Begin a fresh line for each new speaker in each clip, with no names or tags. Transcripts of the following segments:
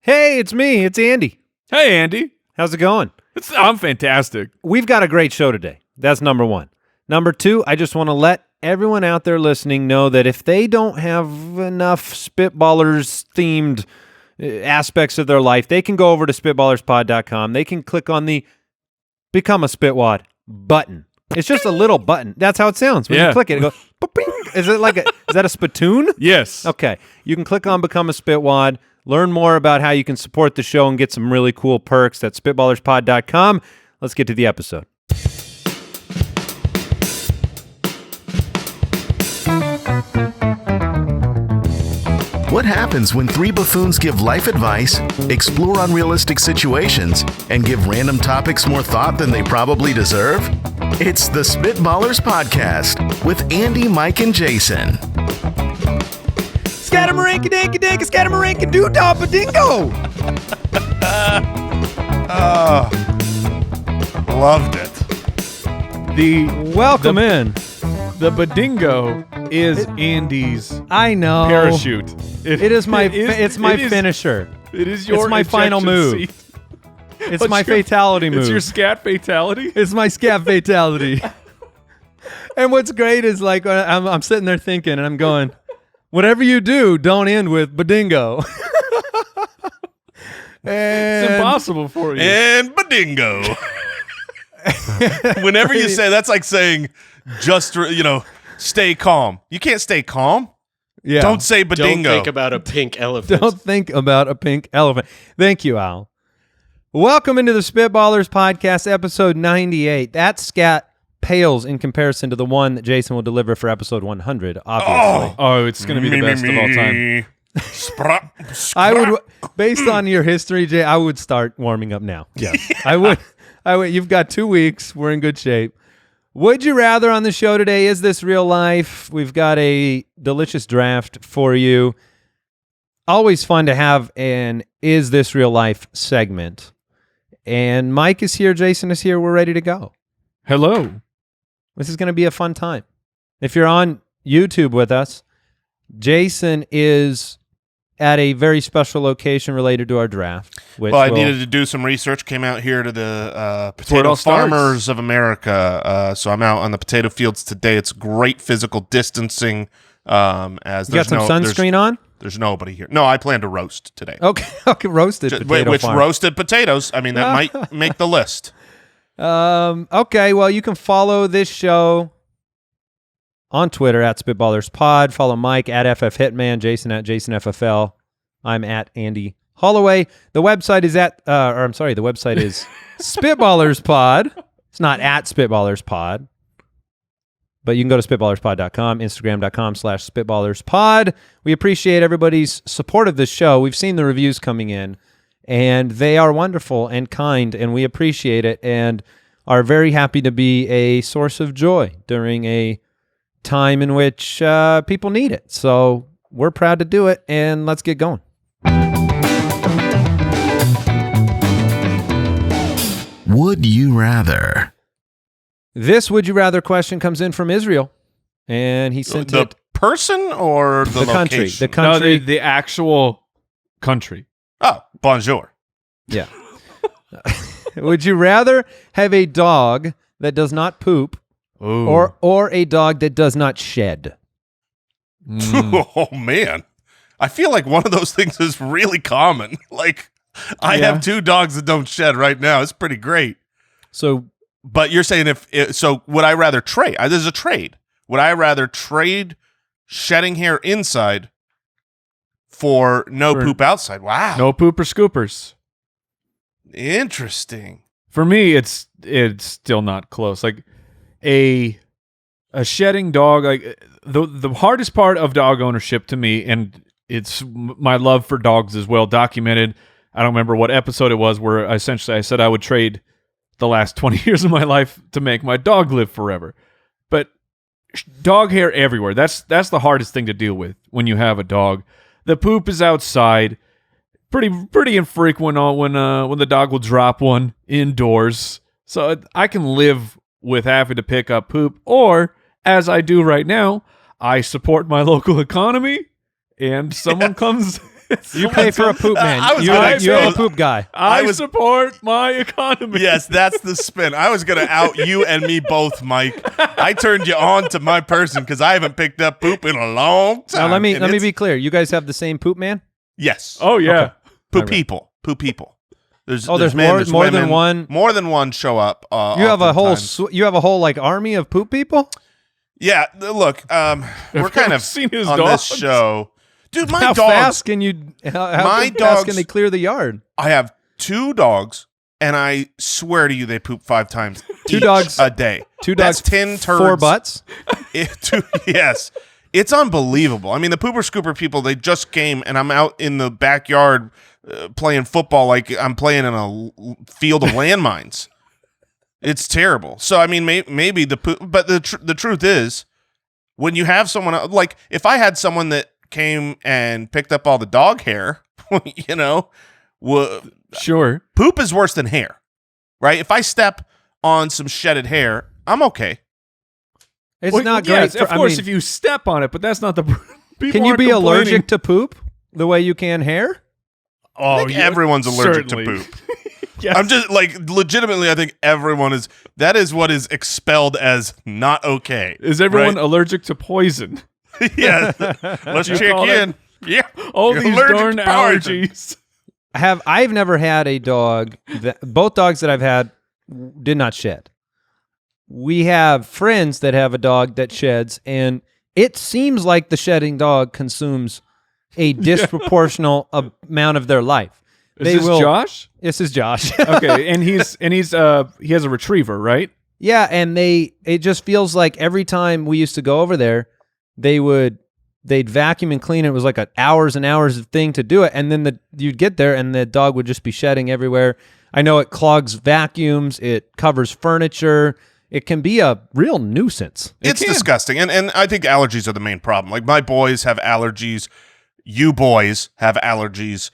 Hey, it's me. It's Andy.
Hey, Andy.
How's it going?
I'm fantastic.
We've got a great show today. That's number one. Number two, I just want to let everyone out there listening know that if they don't have enough Spitballers-themed aspects of their life, they can go over to SpitballersPod.com. They can click on the Become a Spitwad button. It's just a little button. That's how it sounds. When you click it, it goes, ba-ping. Is that a spittoon?
Yes.
Okay. You can click on Become a Spitwad. Learn more about how you can support the show and get some really cool perks at SpitballersPod.com. Let's get to the episode.
What happens when three buffoons give life advice, explore unrealistic situations, and give random topics more thought than they probably deserve? It's the Spitballers Podcast with Andy, Mike, and Jason.
Scatamaranka-danka-danka, scatamaranka-doo-dah-ba-dingo!
Loved it.
Welcome in.
The Badingo is Andy's
I know.
parachute.
It is my finisher.
It is your
It's my final move.
seat.
It's
What's
my
your-
fatality move.
It's your scat fatality?
It's my scat fatality. And what's great is like I'm sitting there thinking and I'm going, whatever you do, don't end with Badingo.
It's impossible for you.
And Badingo. Whenever you say that's like saying just, stay calm. You can't stay calm.
Yeah.
Don't say Badingo.
Don't think about a pink elephant.
Don't think about a pink elephant. Thank you, Al. Welcome into the Spitballers Podcast, episode 98. That scat pales in comparison to the one that Jason will deliver for episode 100, obviously.
Oh, it's going to be the best of all time.
I would, based on your history, Jay, I would start warming up now.
Yeah.
I would. You've got 2 weeks. We're in good shape. Would you rather on the show today? Is this real life? We've got a delicious draft for you. Always fun to have an Is This Real Life segment. And Mike is here. Jason is here. We're ready to go.
Hello.
This is going to be a fun time. If you're on YouTube with us, Jason is at a very special location related to our draft. Which
I needed to do some research. Came out here to the
where it
Potato
all starts.
Farmers of America. So I'm out on the potato fields today. It's great physical distancing. As
you got some sunscreen on?
There's nobody here. No, I plan to roast today.
Okay, roasted potato
Which
farm.
roasted potatoes? I mean, that might make the list.
Okay, well, you can follow this show on Twitter at SpitballersPod. Follow Mike at FFHitman, Jason at JasonFFL. I'm at Andy Holloway. The website is the website is SpitballersPod. It's not at SpitballersPod. But you can go to SpitballersPod.com, Instagram.com/SpitballersPod. We appreciate everybody's support of this show. We've seen the reviews coming in, and they are wonderful and kind, and we appreciate it and are very happy to be a source of joy during a time in which people need it. So we're proud to do it, and let's get going.
Would you rather?
This Would You Rather question comes in from Israel, and he sent
The
it.
person or the
country.
location?
The country.
No, the actual country.
Oh, bonjour.
Yeah. Would you rather have a dog that does not poop
Ooh.
or a dog that does not shed?
Oh, man. I feel like one of those things is really common. Like, I
Yeah.
have 2 dogs that don't shed right now. It's pretty great.
So
But you're saying so would I rather trade? There's a trade. Would I rather trade shedding hair inside for no poop outside? Wow.
No pooper scoopers.
Interesting.
For me, it's still not close. Like a shedding dog, like the hardest part of dog ownership to me, and it's my love for dogs is well documented. I don't remember what episode it was where essentially I said I would trade the last 20 years of my life to make my dog live forever. But dog hair everywhere. That's the hardest thing to deal with when you have a dog. The poop is outside. Pretty infrequent when the dog will drop one indoors. So I can live with having to pick up poop, or as I do right now, I support my local economy and someone comes
You pay for a poop man.
I was
you
gonna
you
say-
have a poop guy.
I
was-
support my economy.
Yes, that's the spin. I was going to out you and me both, Mike. I turned you on to my person because I haven't picked up poop in a long time.
Now let me
And it's-
be clear. You guys have the same poop man?
Yes.
Oh yeah.
Okay.
Poop people. Poop people. There's
There's
men,
more-
there's
more than
women.
one?
More than one show up.
You have a whole
oftentimes.
like army of poop people?
Yeah, look, we're kind of
seen his
on
dogs?
this show. Dude, my
How
dogs,
fast can you how
My
fast
dogs-
can they clear the yard?
I have 2 dogs, and I swear to you, they poop 5 times
Two
each
dogs-
a day.
2
That's
dogs,
10 turds.
4 butts?
Yes. It's unbelievable. I mean, the pooper scooper people, they just came, and I'm out in the backyard playing football like I'm playing in a field of landmines. It's terrible. So, I mean, maybe the poop, but the truth is, when you have someone, like, if I had someone that came and picked up all the dog hair, you know,
Sure.
poop is worse than hair, right? If I step on some shedded hair, I'm okay.
It's
Well,
not
yes,
great.
of course, if you step on it, but that's not the. People
can you
aren't
be
complaining.
allergic to poop the way you can hair?
Oh,
I think
yeah,
everyone's allergic
certainly.
to poop.
Yes.
I'm just like legitimately. I think everyone is. That is what is expelled as not okay.
Is everyone
right?
allergic to poison?
Yeah. Let's
You
check
call
in. Yeah.
All
You're
these
allergic
darn
to poison.
allergies.
I've never had a dog both dogs that I've had did not shed. We have friends that have a dog that sheds, and it seems like the shedding dog consumes a disproportional amount of their life.
Is this Josh?
This is Josh.
Okay, and he has a retriever, right?
Yeah, and it just feels like every time we used to go over there, they'd vacuum and clean. It was like hours and hours of thing to do it, and then you'd get there and the dog would just be shedding everywhere. I know it clogs vacuums, it covers furniture. It can be a real nuisance.
It's disgusting, and I think allergies are the main problem. Like my boys have allergies. You boys have allergies.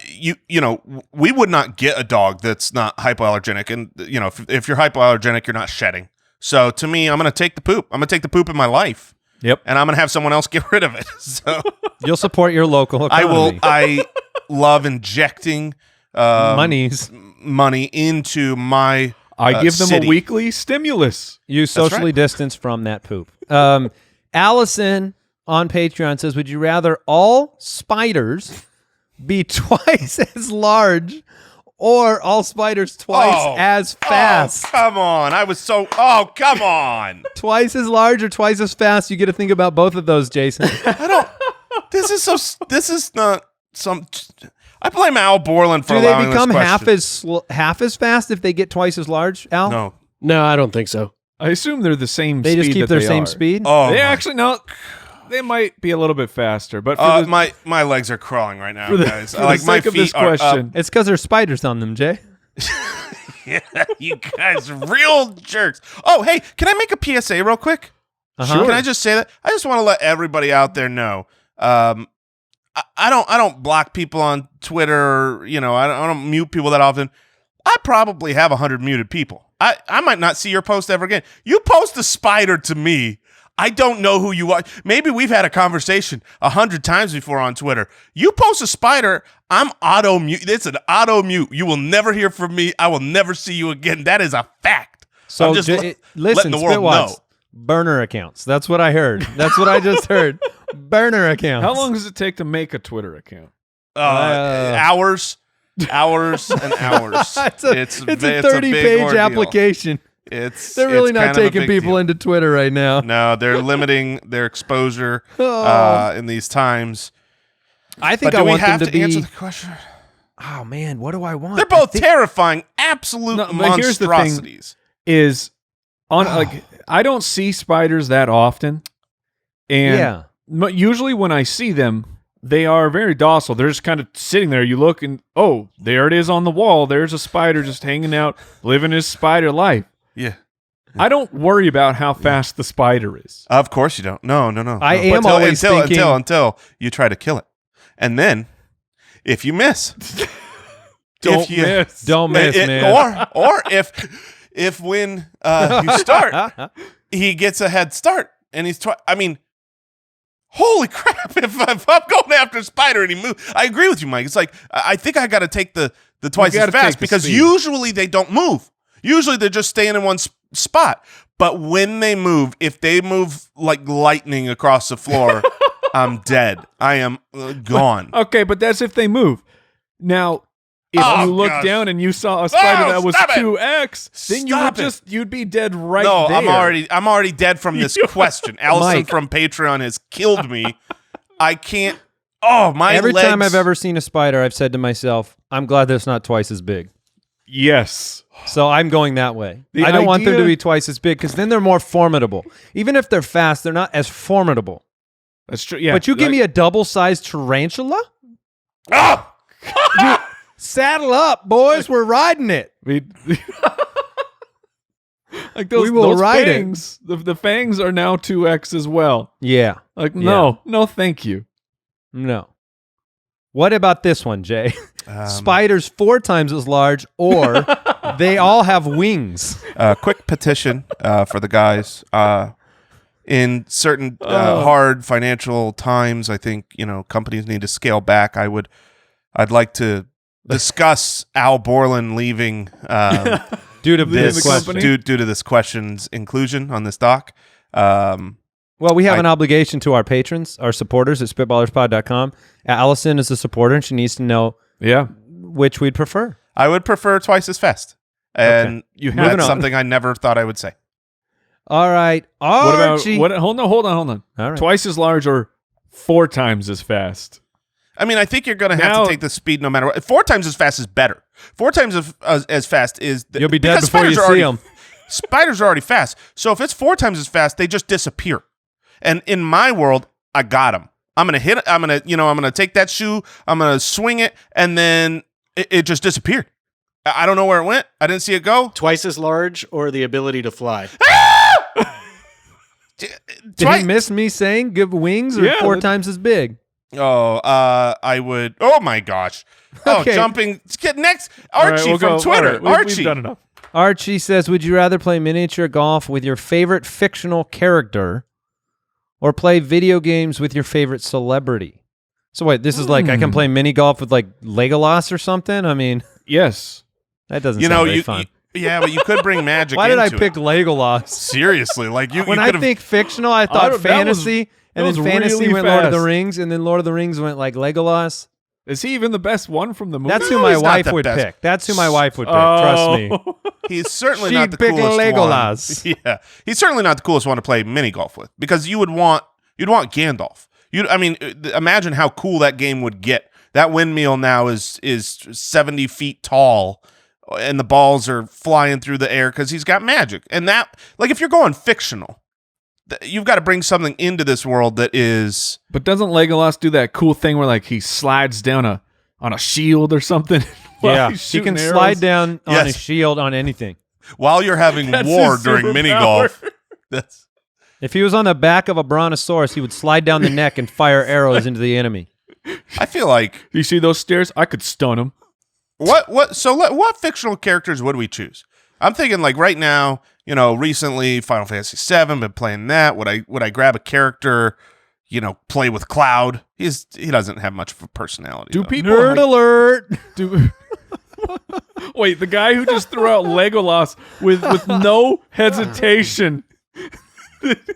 You know, we would not get a dog that's not hypoallergenic, and you know, if you're hypoallergenic, you're not shedding. So to me, I'm gonna take the poop. I'm gonna take the poop in my life.
Yep.
And I'm gonna have someone else get rid of it. So
You'll support your local
I
economy.
will. I love injecting money into my.
I give them
city.
a weekly stimulus.
You socially
right.
distance from that poop. Allison on Patreon says, would you rather all spiders be twice as large or all spiders twice as fast?
Oh, come on! I was so. Oh, come on!
Twice as large or twice as fast? You get to think about both of those, Jason.
I don't. This is so. This is not some. I blame Al Borland for
Do they
allowing
become
this
half
question.
half as fast if they get twice as large, Al?
No.
No, I don't think so.
I assume they're the same.
They
speed
just keep
that
their
they
same
are.
speed?
Oh,
They
my-
actually no. They might be a little bit faster, but for the,
my legs are crawling right now,
for the,
guys.
for
Like
the
my
sake of
feet
this
are up.
question,
It's because there's spiders on them, Jay.
Yeah, you guys, real jerks. Oh, hey, can I make a PSA real quick?
Uh-huh.
Can I just say that? I just want to let everybody out there know. I don't block people on Twitter. Or, you know, I don't mute people that often. I probably have 100 muted people. I might not see your post ever again. You post a spider to me. I don't know who you are. Maybe we've had a conversation 100 times before on Twitter. You post a spider, I'm auto mute. It's an auto mute. You will never hear from me. I will never see you again. That is a fact.
So
I'm just
listen,
letting the world
Spitwads,
know.
burner accounts. That's what I heard. That's what I just heard. Burner accounts.
how long does it take to make a Twitter account?
Hours and hours.
it's a
big
30-page
ordeal.
application. They're really
it's
not
kind of a
taking
big
people
deal.
into Twitter right now.
No, they're limiting their exposure
Oh.
in these times.
I think
But
I
do we
want them
have
to
to
be.
answer the question?
Oh man, what do I want?
They're
I
both
think-
terrifying, absolute
No, but here's the thing.
monstrosities.
Is on like I don't see spiders that often, and
Yeah.
usually when I see them, they are very docile. They're just kind of sitting there. You look and oh, there it is on the wall. There's a spider just hanging out, living his spider life.
Yeah.
I don't worry about how fast the spider is.
Of course you don't. No.
I am
But
always thinking-
until you try to kill it. And then if you miss,
Don't miss.
Don't miss, man.
or if when you start, he gets a head start and he's I mean, holy crap, if I'm going after a spider and he moves, I agree with you, Mike. It's like, I think I got to take the twice as fast because
speed.
usually they don't move. Usually they're just staying in one spot. But when they move, if they move like lightning across the floor, I'm dead. I am gone.
Okay, but that's if they move. Now, if you look down and you saw a spider that was 2x, then you'd be dead right
no,
there.
I'm already dead from this question. Allison from Patreon has killed me. I can't. Oh, my
Every
legs.
time I've ever seen a spider, I've said to myself, I'm glad that's not twice as big.
Yes.
So I'm going that way.
The
I don't want them to
idea-
be twice as big because then they're more formidable. Even if they're fast, they're not as formidable.
That's true. Yeah.
But you give me a double-sized tarantula?
Oh!
Dude, saddle up, boys. We're riding it.
Like those,
We will
those
ride it.
fangs. The fangs are now 2x as well.
Yeah.
Like, no, thank you.
No. What about this one, Jay? Spiders 4 times as large, or they all have wings.
Quick petition for the guys. In certain hard financial times, I think companies need to scale back. I'd like to discuss Al Borland leaving
Due to
this
question.
due to this question's inclusion on this doc.
Well, we have an obligation to our patrons, our supporters at spitballerspod.com. Allison is a supporter, and she needs to know which we'd prefer.
I would prefer twice as fast, and
Moving
that's
on.
something I never thought I would say.
All right, Archie.
Hold on.
All right.
Twice as large or 4 times as fast?
I mean, I think you're going to have to take the speed no matter what. 4 times as fast is better. 4 times as fast is...
You'll be dead
because
before you
spiders are
see
already-
them.
Spiders are already fast. So if it's 4 times as fast, they just disappear. And in my world, I got them. I'm going to hit it. I'm going to take that shoe. I'm going to swing it. And then it just disappeared. I don't know where it went. I didn't see it go.
Twice as large or the ability to fly?
Did he miss me saying give wings or
Yeah,
4 times as big?
Oh, I would. Oh my gosh. Oh,
Okay.
jumping. Next,
All right,
Archie
we'll
from
go.
Twitter.
All right, we've
Archie.
done enough.
Archie says, would you rather play miniature golf with your favorite fictional character or play video games with your favorite celebrity? So wait, this is like I can play mini golf with like Legolas or something? I mean,
Yes.
that doesn't sound very
you,
fun.
yeah, but you could bring magic.
Why did I
into
pick
it.
Legolas?
Seriously, like you
When
you
I
could've-
think fictional, I
I
thought
don't-
fantasy, and
that
then
was
fantasy
really
went Lord of the
fast.
Rings, and then Lord of the Rings went like Legolas.
Is he even the best one from the movie?
That's who
No,
my
he's not
wife
the
would
best.
pick. That's who my wife would pick. Trust me.
he's certainly
She'd
not the
pick
coolest
Legolas.
one. Yeah, he's certainly not the coolest one to play mini golf with because you'd want Gandalf. Imagine how cool that game would get. That windmill now is 70 feet tall, and the balls are flying through the air because he's got magic. And that, like, if you're going fictional, you've got to bring something into this world that is.
But doesn't Legolas do that cool thing where like he slides down on a shield or something? while
Yeah,
he's
he can
shooting
slide
arrows?
down on
Yes.
a shield on anything.
While you're having
That's
war
his
during mini
superpower.
golf, that's
If he was on the back of a brontosaurus, he would slide down the neck and fire arrows into the enemy.
I feel like
You see those stairs? I could stun him.
what fictional characters would we choose? I'm thinking like right now, recently Final Fantasy VII, been playing that. Would I grab a character, play with Cloud? He doesn't have much of a personality.
Do
though.
people
Nerd alert!
do? Wait, the guy who just threw out Legolas with no hesitation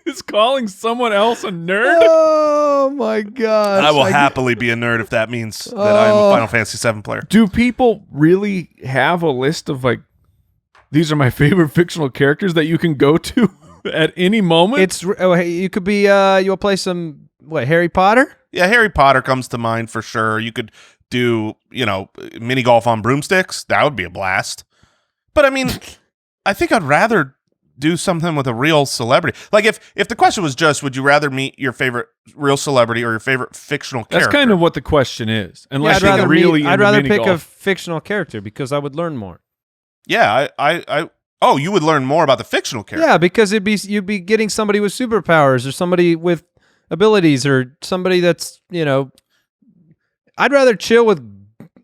is calling someone else a nerd?
Oh my gosh!
I will happily be a nerd if that means that I'm a Final Fantasy VII player.
Do people really have a list of like, these are my favorite fictional characters that you can go to at any moment?
It's you could be you'll play some Harry Potter.
Yeah, Harry Potter comes to mind for sure. You could do, mini golf on broomsticks. That would be a blast. But I mean, I think I'd rather do something with a real celebrity. Like if the question was just, would you rather meet your favorite real celebrity or your favorite fictional character?
That's kind of what the question is. Unless
I'd rather
you're really
I'd
into
rather
mini
pick a
golf.
fictional character because I would learn more.
Yeah, oh, you would learn more about the fictional character.
Yeah, because you'd be getting somebody with superpowers or somebody with abilities or somebody that's I'd rather chill with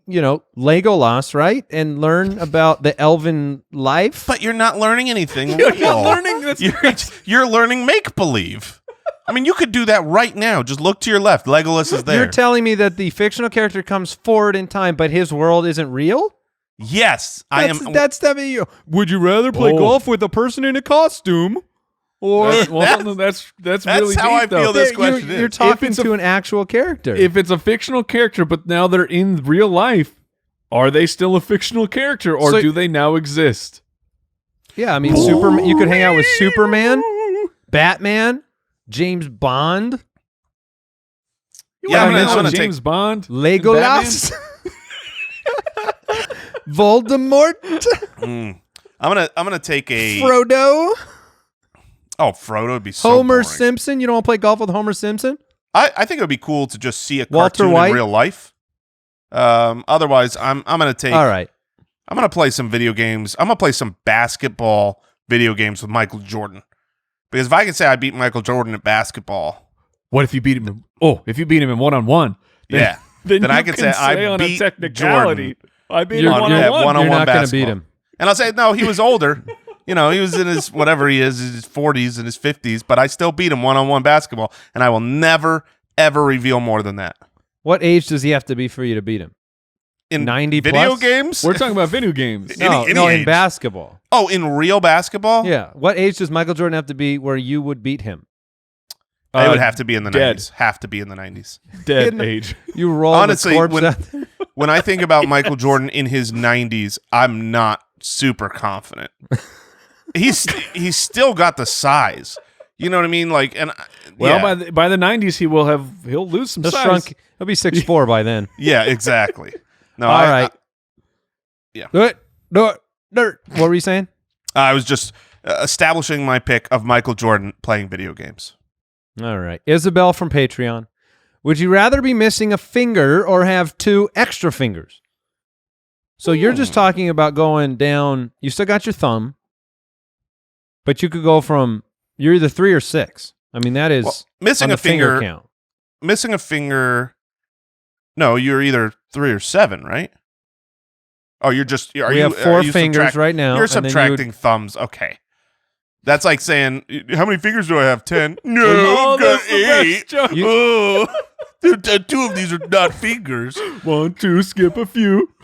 Legolas, right, and learn about the elven life.
But you're not learning anything
You're
real.
not learning this.
You're learning make believe. I mean, you could do that right now. Just look to your left. Legolas is there.
You're telling me that the fictional character comes forward in time, but his world isn't real?
Yes, I am.
That's would you rather play golf with a person in a costume? Or
That's really
how
deep,
I
though.
feel this question
you're
is.
talking to an actual character.
If it's a fictional character, but now they're in real life, are they still a fictional character, or
So-
do they now exist?
yeah, I mean, Superman. You could hang out with Superman, Batman, James Bond,
Yeah, I'm gonna take-
James Bond,
Legolas, Voldemort,
I'm gonna take a
Frodo,
Oh, Frodo would be so
Homer
boring.
Simpson. You don't want to play golf with Homer Simpson?
I think it would be cool to just see a
Walter
cartoon
White?
in real life. Otherwise, I'm gonna take.
All right.
I'm gonna play some video games. I'm gonna play some basketball video games with Michael Jordan. Because if I can say I beat Michael Jordan at basketball,
What if you beat him? If you beat him in 1-on-1,
yeah,
then
then
you
I can say I
on
beat
a technicality. I beat him
You're-
one-on-one.
one-on-one
You're not going to
basketball.
beat him.
and I'll say no, he was older. He was in his whatever he is, his 40s and his 50s, but I still beat him one-on-one basketball, and I will never ever reveal more than that.
What age does he have to be for you to beat him?
In
90
video
plus?
games,
We're talking about video games.
No,
any
no, in
age.
basketball.
Oh, in real basketball,
Yeah. What age does Michael Jordan have to be where you would beat him?
it would have to be in the
dead.
90s. Have to be in the 90s.
Dead
In the-
age.
You roll
Honestly,
the corpse
when-
out there.
When I think about Michael Jordan in his 90s, I'm not super confident. He's still got the size. You know what I mean? Like, and
Well,
yeah,
by the 90s, he'll lose some
He'll
size.
shrunk. He'll be 6'4" by then.
yeah, exactly. No,
All right.
yeah.
Do it. What were you saying?
I was just establishing my pick of Michael Jordan playing video games.
All right. Isabel from Patreon. Would you rather be missing a finger or have 2 extra fingers? So you're just talking about going down. You still got your thumb, but you could go from, you're either 3 or 6. I mean, that is
Well, missing
on
a
the finger
finger.
count.
Missing a finger. No, you're either 3 or 7, right? Oh, you're just. Are
We
you
have 4
are you
fingers right now.
You're
and then you
subtracting
would-
thumbs. Okay. That's like saying, how many fingers do I have? 10. No,
Oh,
I've got
that's the best
8.
joke.
Oh, 2 of these are not fingers.
1, 2, skip a few.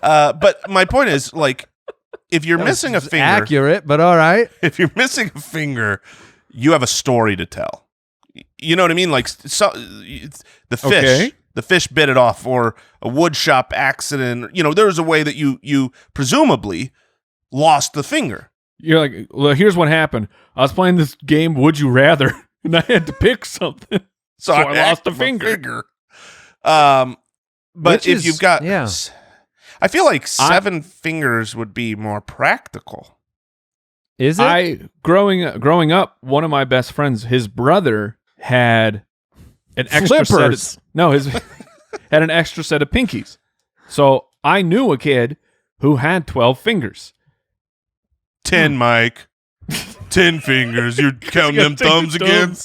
But my point is, like, if you're missing a
It's
finger,
accurate, but all right.
if you're missing a finger, you have a story to tell. You know what I mean? Like, so, the fish.
Okay.
The fish bit it off, or a wood shop accident. There was a way that you presumably lost the finger.
You're like, well, here's what happened. I was playing this game, Would You Rather, and I had to pick something. So I lost a finger.
But
Which
if
is-
you've got,
yeah.
I feel like 7 fingers would be more practical.
Is it?
Growing up, one of my best friends, his brother had an extra
Flippers.
set had an extra set of pinkies. So I knew a kid who had 12 fingers.
10, Mike. 10 fingers. You're counting them thumbs again.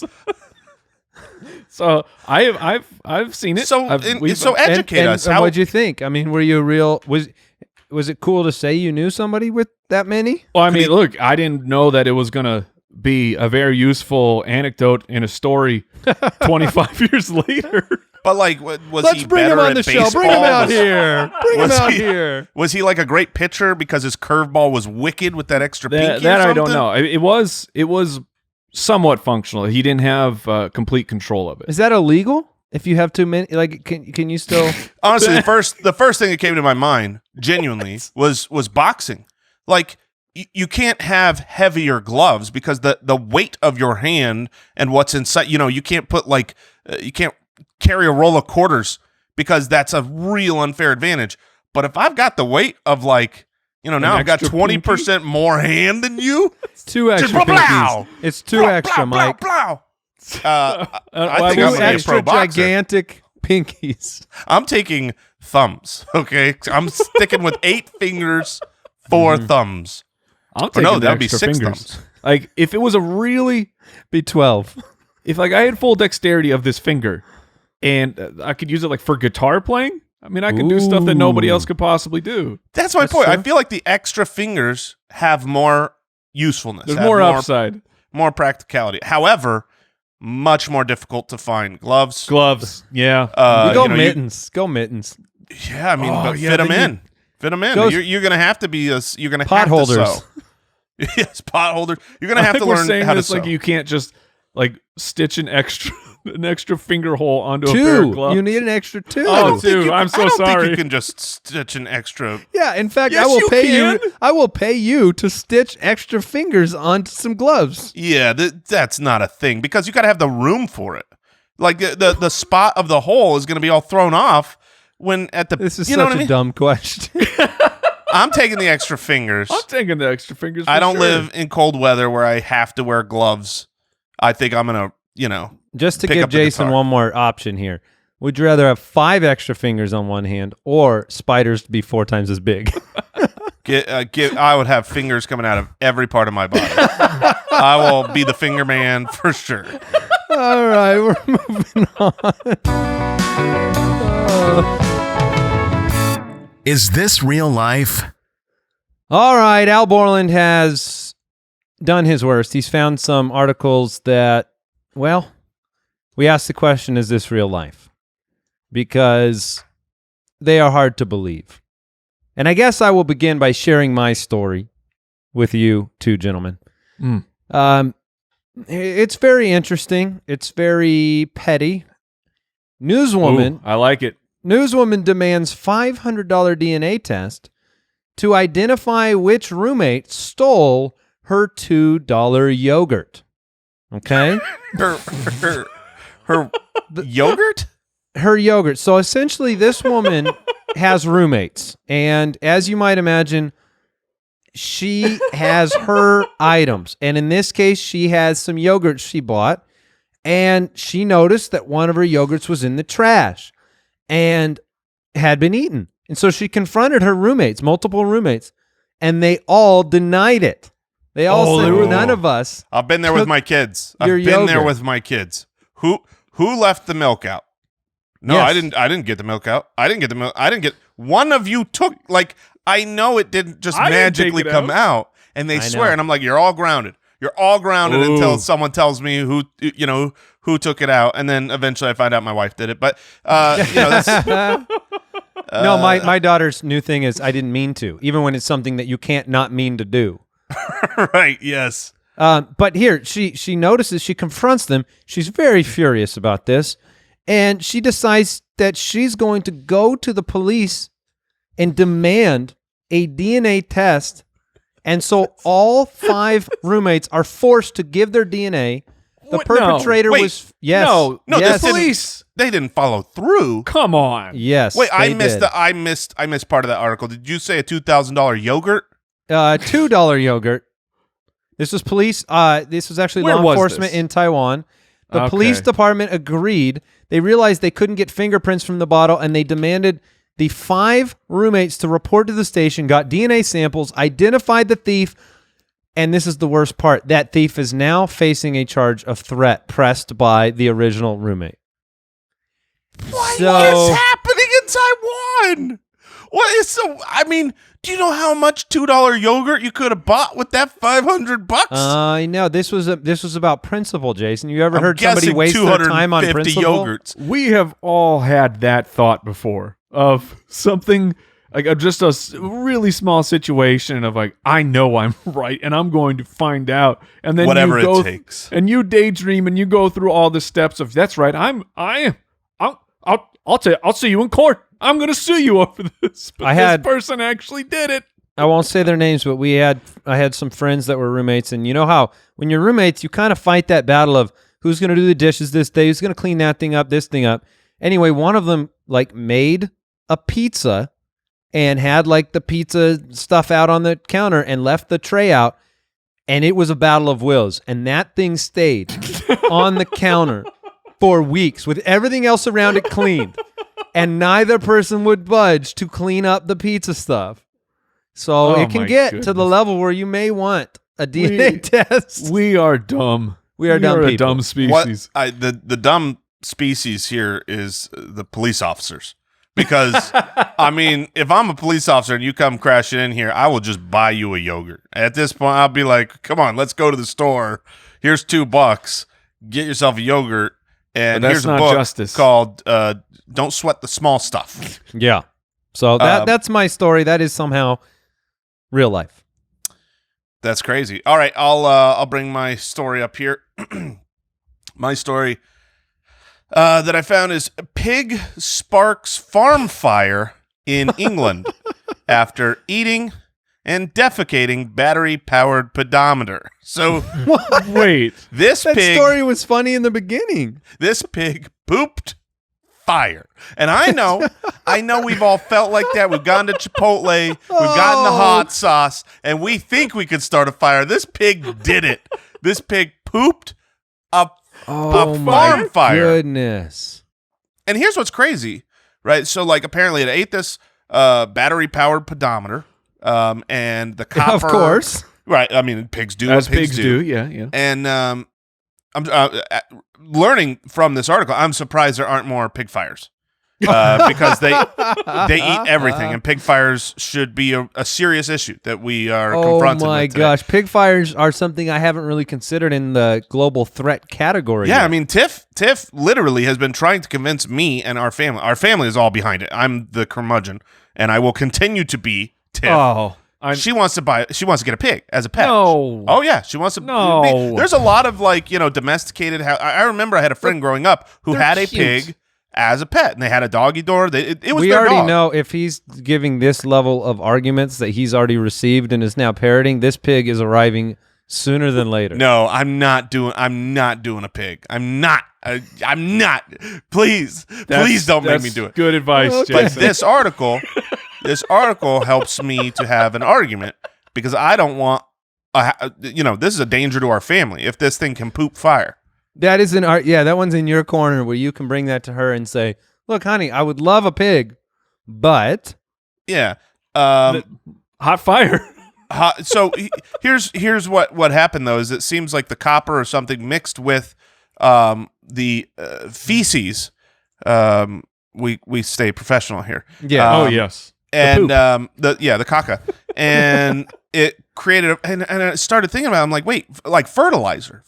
So I've seen it.
So, educate us.
And
How
what'd you think? I mean, were you was it cool to say you knew somebody with that many?
Well, I mean, look, I didn't know that it was gonna be a very useful anecdote in a story 25 years later.
But like, was
Let's
he
bring
better
him on
at
the show.
baseball?
Bring him out
Was-
here. Bring him
was
out
he-
here.
Was he like a great pitcher because his curveball was wicked with that extra pinky?
That
or
I don't
something?
know. It was somewhat functional. He didn't have complete control of it.
Is that illegal? If you have too many, like, can you still?
Honestly, the first thing that came to my mind, genuinely, was boxing. Like, you can't have heavier gloves because the weight of your hand and what's inside. You can't put you can't carry a roll of quarters because that's a real unfair advantage. But if I've got the weight of now I've got
extra
20% more hand than you.
It's 2 extra
Just
pinkies. It's 2 extra, Mike.
I think
I
I'm
Two
gonna be a
extra
pro boxer.
gigantic pinkies.
I'm taking thumbs. Okay, I'm sticking with 8 fingers, 4 thumbs.
I'm
Or
taking
no,
the
that would be
extra
6
fingers.
thumbs.
Like if it was a really,
Be 12.
if like I had full dexterity of this finger, and I could use it like for guitar playing. I mean, I could do stuff that nobody else could possibly do.
That's my
That's
point. I
true.
feel like the extra fingers have more usefulness.
There's
have
more upside.
more practicality. However, much more difficult to find gloves.
Gloves. Yeah.
Go
you know,
mittens. Go mittens.
Yeah, I mean,
Oh,
but
yeah,
fit them
then
in. Fit them in.
Go-
You're going to have to be you're going to
Pot
have
holders.
to sew. Yes, pot holders. You're going to have to
we're
learn
saying
how to
this
sew.
like you can't just like stitch an extra finger hole onto a pair of
Two.
gloves.
You need an extra two.
Oh,
I don't think
dude,
you-
I'm so
I don't
sorry.
think you can just stitch an extra.
Yeah, in fact,
Yes,
I will
you
pay
can.
you. I will pay you to stitch extra fingers onto some gloves.
Yeah, that's not a thing because you got to have the room for it. Like the spot of the hole is going to be all thrown off when at the.
This is
you know
such
what I
a
mean?
dumb question.
I'm taking the extra fingers.
I'm taking the extra fingers.
I
for
don't
sure.
live in cold weather where I have to wear gloves. I think I'm gonna,
Just to
Pick
give
up the
Jason
guitar.
one more option here. Would you rather have 5 extra fingers on one hand or spiders to be 4 times as big?
I would have fingers coming out of every part of my body. I will be the finger man for sure.
All right, we're moving on.
Is this real life?
All right, Al Borland has done his worst. He's found some articles that, well, we asked the question, is this real life? Because they are hard to believe. And I guess I will begin by sharing my story with you two gentlemen. It's very interesting. It's very petty. Newswoman
Ooh, I like it.
Newswoman demands $500 DNA test to identify which roommate stole her $2 yogurt. Okay?
Her yogurt?
Her yogurt. So essentially, this woman has roommates. And as you might imagine, she has her items. And in this case, she has some yogurt she bought. And she noticed that one of her yogurts was in the trash and had been eaten. And so she confronted her roommates, multiple roommates, and they all denied it. They all said, none of us.
I've been there with my kids. I've
your
been there
yogurt.
with my kids. Who left the milk out? No,
Yes.
I didn't get the milk out. I didn't get the milk. One of you took, like, I know it didn't just
I didn't take
magically
it
come out, and they
I
swear,
know.
and I'm like, you're all grounded. You're all grounded
Ooh.
until someone tells me who took it out, and then eventually I find out my wife did it. But that's
No, my daughter's new thing is I didn't mean to, even when it's something that you can't not mean to do.
right. Yes.
But here, she notices, she confronts them. She's very furious about this, and she decides that she's going to go to the police and demand a DNA test. And so all 5 roommates are forced to give their DNA. The
What? No.
perpetrator
Wait.
was yes,
No,
yes,
the police.
They didn't follow through.
Come on.
yes.
Wait, I
they
missed
did.
I missed part of that article. Did you say a $2,000 yogurt?
$2 yogurt. This was police. This was actually
Where
law
was
enforcement
this?
in Taiwan. The
Okay.
police department agreed. They realized they couldn't get fingerprints from the bottle, and they demanded the 5 roommates to report to the station, got DNA samples, identified the thief, and this is the worst part. That thief is now facing a charge of threat pressed by the original roommate.
What is happening in Taiwan? What is so? I mean, do you know how much $2 yogurt you could have bought with that $500?
I know this was about principle, Jason. You ever
I'm
heard somebody
guessing
waste their time on
250
principle?
yogurts.
We have all had that thought before of something like just a really small situation of like, I know I'm right and I'm going to find out. And then
Whatever
you go
it takes.
and you daydream and you go through all the steps of that's right. I'll see you in court. I'm going to sue you over this. But this person actually did it.
I won't say their names, but I had some friends that were roommates, and you know how when you're roommates, you kind of fight that battle of who's going to do the dishes this day, who's going to clean that thing up, this thing up. Anyway, one of them like made a pizza and had like the pizza stuff out on the counter and left the tray out, and it was a battle of wills, and that thing stayed on the counter for weeks with everything else around it cleaned, and neither person would budge to clean up the pizza stuff. So
Oh
it can
my
get to the
goodness.
level where you may want a DNA test.
We are dumb.
We are dumb
a
people.
dumb species.
The dumb species here is the police officers. Because, I mean, if I'm a police officer and you come crashing in here, I will just buy you a yogurt. At this point, I'll be like, come on, let's go to the store. here's $2. Get yourself a yogurt. And
But that's
here's a
not
book
justice.
called Don't Sweat the Small Stuff.
Yeah. So that's my story. That is somehow real life.
That's crazy. All right, I'll bring my story up here. My story that I found is pig sparks farm fire in England after eating and defecating battery-powered pedometer. So
Wait.
this
That
pig,
story was funny in the beginning.
this pig pooped fire. And I know we've all felt like that. We've gone to Chipotle, we've gotten the hot sauce, and we think we could start a fire. This pig did it. This pig pooped a farm fire.
Goodness.
And here's what's crazy, right? So, like, apparently it ate this battery-powered pedometer, and the copper.
Of course.
Right. I mean, pigs do
As
what pigs do.
Yeah.
And I'm learning from this article, I'm surprised there aren't more pig fires. Because they eat everything, and pig fires should be a serious issue that we are confronted with.
Oh my
today.
gosh, pig fires are something I haven't really considered in the global threat category.
Yeah,
yet.
I mean, Tiff literally has been trying to convince me and our family. Our family is all behind it. I'm the curmudgeon, and I will continue to be Tiff.
Oh,
She wants to get a pig as a pet.
No.
Oh yeah, she wants to.
No.
There's a lot of domesticated. I remember I had a friend growing up who
They're
had a
cute.
pig as a pet, and they had a doggy door. It was
we
their
already
dog.
know if he's giving this level of arguments that he's already received and is now parroting, this pig is arriving sooner than later.
No, I'm not doing a pig. I'm not. Please don't make me do it.
Good advice,
Okay.
But
Jason.
this article helps me to have an argument because I don't want. This is a danger to our family if this thing can poop fire.
That is that one's in your corner where you can bring that to her and say, look, honey, I would love a pig, but
Yeah.
Hot fire.
So here's what happened though is it seems like the copper or something mixed with the feces. We stay professional here.
yeah.
Oh yes.
And the caca, and it created and I started thinking about it, I'm like, wait, like fertilizer,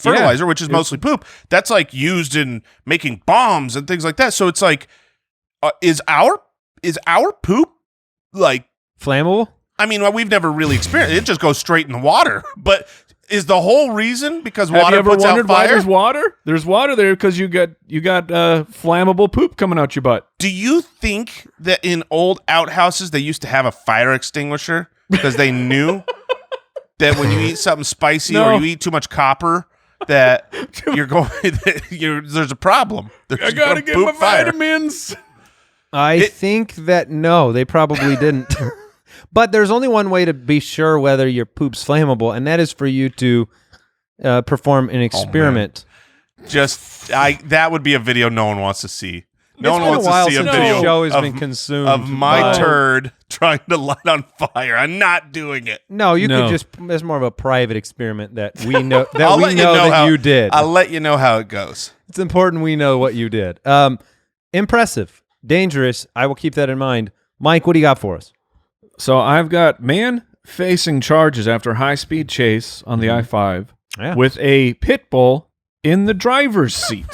which is mostly poop. That's like used in making bombs and things like that. So it's like, is our poop like
Flammable?
I mean, well, we've never really experienced it. It just goes straight in the water. But is the whole reason because
Have
water
you ever
puts out
wondered why
fire?
there's water? There's water there because you got flammable poop coming out your butt.
Do you think that in old outhouses they used to have a fire extinguisher because they knew that when you eat something spicy
No.
or you eat too much copper that there's a problem? There's
I gotta get
poop
my
fire.
vitamins.
I think that no, they probably didn't. But there's only one way to be sure whether your poop's flammable, and that is for you to perform an experiment.
That would be a video no one wants to see. No one
It's been
wants
a while
to see a
since
video
the show has
of,
been consumed
of my
by-
turd trying to light on fire. I'm not doing it.
No, you
No.
could just. It's more of a private experiment that we know that
I'll
we
let
know that
how,
you did.
I'll let you know how it goes.
It's important we know what you did. Impressive, dangerous. I will keep that in mind. Mike, what do you got for us?
So I've got man facing charges after high-speed chase on the I-5
Yeah.
with a pit bull in the driver's seat.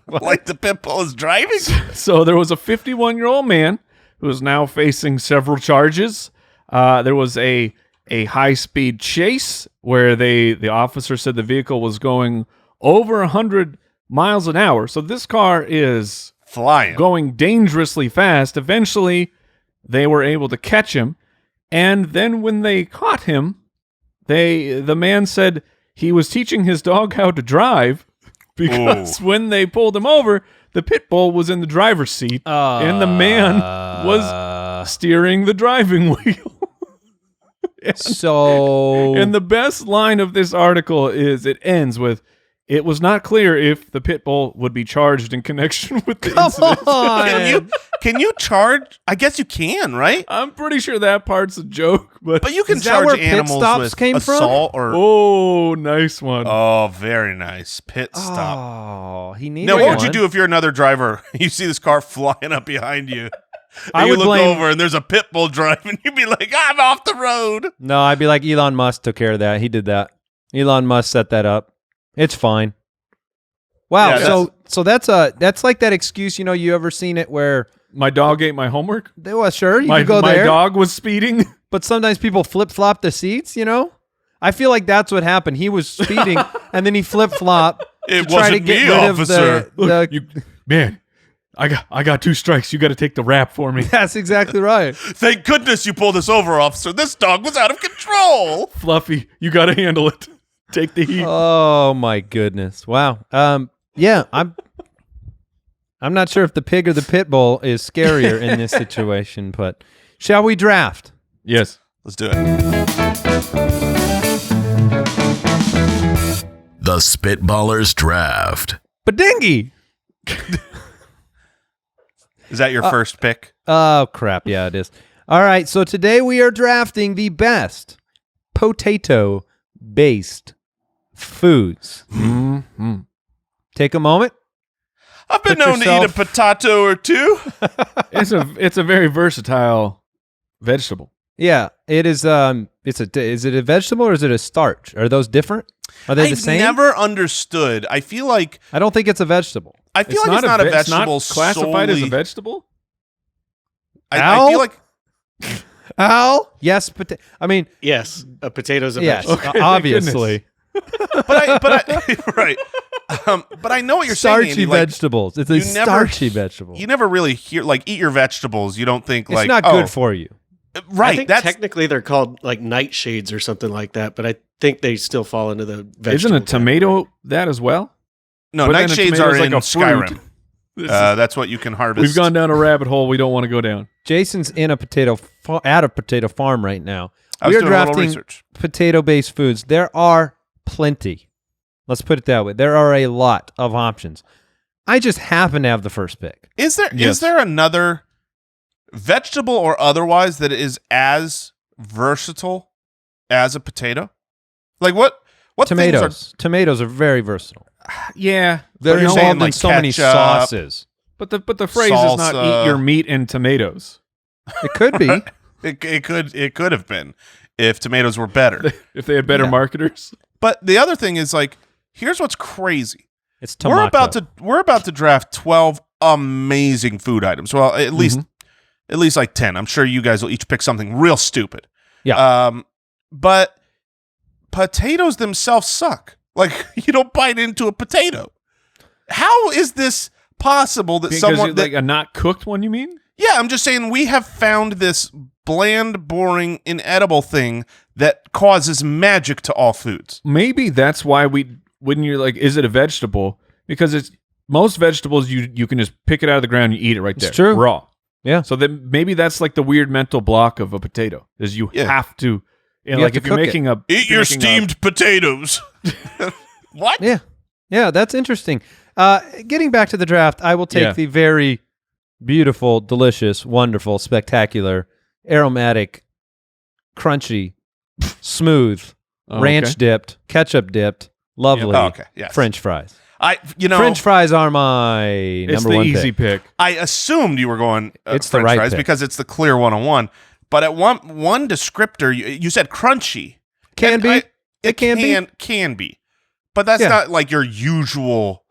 Like the pit bull is driving?
So there was a 51-year-old man who is now facing several charges. There was a high-speed chase where the officer said the vehicle was going over 100 miles an hour. So this car is
Flying.
going dangerously fast. Eventually, they were able to catch him. And then when they caught him, the man said he was teaching his dog how to drive because when they pulled him over, the pit bull was in the driver's seat and the man was steering the driving wheel.
So
And the best line of this article is it ends with, it was not clear if the pit bull would be charged in connection with the incident.
Can you charge? I guess you can, right?
I'm pretty sure that part's a joke, but
But you can
Is that where
charge
pit
animals
stops
with
came from?
assault or
oh, nice one.
oh, very nice pit stop.
Oh, he needed
Now, what would you
one.
do if you're another driver? You see this car flying up behind you.
I
And you
would
look
blame-
over and there's a pit bull driving. You'd be like, I'm off the road.
No, I'd be like Elon Musk took care of that. He did that. Elon Musk set that up. It's fine. Wow.
Yeah,
So that's like that excuse. You ever seen it where
My dog ate my homework.
well, sure you
My
can go
my
there,
dog was speeding.
but sometimes people flip flop the seats. I feel like that's what happened. He was speeding and then he flip flop.
It
to try to
wasn't
get
me,
rid
officer.
of the
Man, I got 2 strikes. You got to take the rap for me.
That's exactly right.
Thank goodness you pulled us over, officer. This dog was out of control.
Fluffy, you got to handle it. Take the heat.
Oh my goodness! Wow. Yeah, I'm not sure if the pig or the pit bull is scarier in this situation, but shall we draft?
Yes.
Let's do it.
The Spitballers Draft.
Badingy.
Is that your first pick?
Oh crap! Yeah, it is. All right. So today we are drafting the best potato-based foods.
Mm-hmm.
Take a moment.
I've been
Put
known to eat a
yourself-
potato or two.
It's a very versatile vegetable.
Yeah, it is. Is it a vegetable or is it a starch? Are those different? Are they the
I've
same?
never understood. I feel like
I don't think it's a vegetable.
it's not a vegetable.
It's not classified as a
solely-
vegetable.
I feel like
Al? Yes, I mean,
Yes, a potato's a
yes,
vegetable.
Okay, thank
obviously.
but I right. But I know what you're saying,
Starchy
Andy. Like,
vegetables. It's a
you never-
starchy vegetable.
you never really hear eat your vegetables. You don't think
It's
like
not good for you.
right.
I think
That's
technically they're called like nightshades or something like that, but I think they still fall into the vegetable.
Isn't a tomato that as well?
no
But then a
nightshades
tomato's
are
like
in
a fruit.
Skyrim.
This is-
That's what you can harvest.
we've gone down a rabbit hole we don't want to go down.
Jason's in a potato farm right now.
I
We
was
are
doing a little
drafting
research.
potato-based foods. There are plenty. Let's put it that way. There are a lot of options. I just happen to have the first pick.
Is
Yes.
there another vegetable or otherwise that is as versatile as a potato? Like what
Tomatoes.
things
Tomatoes are very versatile.
Yeah,
They're
you're saying,
involved in
like,
so many
ketchup?
sauces.
but the phrase is not
Salsa.
eat your meat and tomatoes.
It could be.
it could have been if tomatoes were better.
If they had better
Yeah.
marketers.
But the other thing is like here's what's crazy.
It's tomato.
We're about to draft 12 amazing food items. Well, at least like 10. I'm sure you guys will each pick something real stupid.
Yeah.
But potatoes themselves suck. Like you don't bite into a potato. How is this possible that
Because
someone
like a not cooked one, you mean?
Yeah, I'm just saying we have found this bland, boring, inedible thing that causes magic to all foods.
Maybe that's why when you're like, is it a vegetable? Because it's most vegetables you can just pick it out of the ground and you eat it right there.
true.
Raw.
Yeah.
So then maybe that's like the weird mental block of a potato is you
Yeah.
have to, and
You
like
have
if
to
you're
cook it.
making a
Eat
if you're
your
making a-
steamed potatoes. What?
Yeah. Yeah, that's interesting. Getting back to the draft, I will take
Yeah.
the very beautiful, delicious, wonderful, spectacular, aromatic, crunchy, smooth,
Oh,
ranch
okay.
dipped, ketchup dipped, lovely
Oh, okay. Yes.
French fries.
French.
French fries are my
It's
number
the
one
easy
pick.
pick.
I assumed you were going
It's the
French
right
fries
pick.
because it's the clear 101. But at one descriptor, you said crunchy.
Can
And
be.
It
can be.
Can be. But that's
Yeah.
not like your usual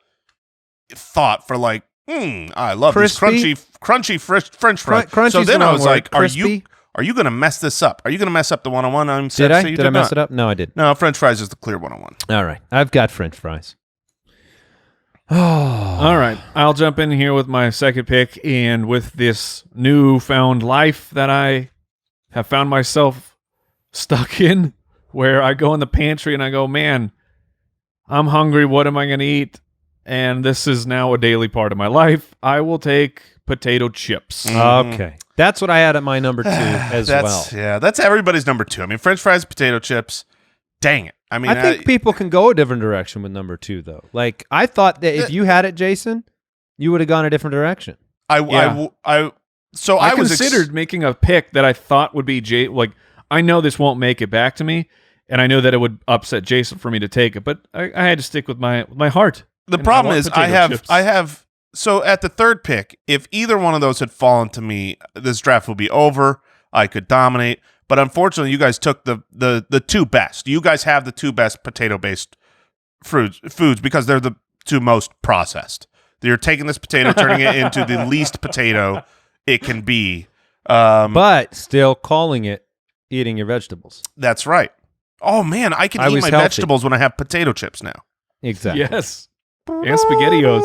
thought for like, I love
Crispy?
these crunchy French fries.
Crunchy's
So then
the
I
wrong
was
word.
like,
Crispy?
are you going to mess this up? Are you going to mess up the 101?
Did I? Did I mess it up? No, I didn't.
No, French fries is the clear 101.
All right. I've got French fries. Oh.
All right, I'll jump in here with my second pick, and with this newfound life that I have found myself stuck in, where I go in the pantry and I go, man, I'm hungry. What am I going to eat? And this is now a daily part of my life. I will take potato chips.
Okay. That's what I had at my number 2 as well.
Yeah, that's everybody's number 2. I mean, French fries, potato chips. Dang it. I mean,
I think people can go a different direction with number 2, though. Like, I thought that if you had it, Jason, you would have gone a different direction.
I
I was
considered making a pick that I thought would be like I know this won't make it back to me, and I know that it would upset Jason for me to take it, but I had to stick with my heart.
The
And
problem
want
is
potato chips.
I have so at the third pick, if either one of those had fallen to me, this draft would be over. I could dominate, but unfortunately, you guys took the two best. You guys have the two best potato based foods because they're the two most processed. You're taking this potato, turning it into the least potato it can be.
But still calling it eating your vegetables.
That's right. Oh, man, I can eat my vegetables when I have potato chips now.
Exactly.
Yes. And SpaghettiOs.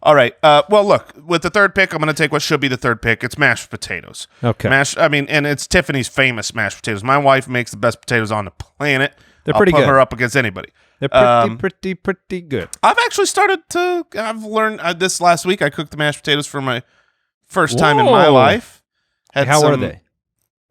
All right. Well, look, with the third pick, I'm going to take what should be the third pick. It's mashed potatoes.
Okay.
And it's Tiffany's famous mashed potatoes. My wife makes the best potatoes on the planet.
They're pretty good.
I'll put her up against anybody.
They're pretty good.
I've actually I've learned this last week. I cooked the mashed potatoes for my first time in my life.
How were they?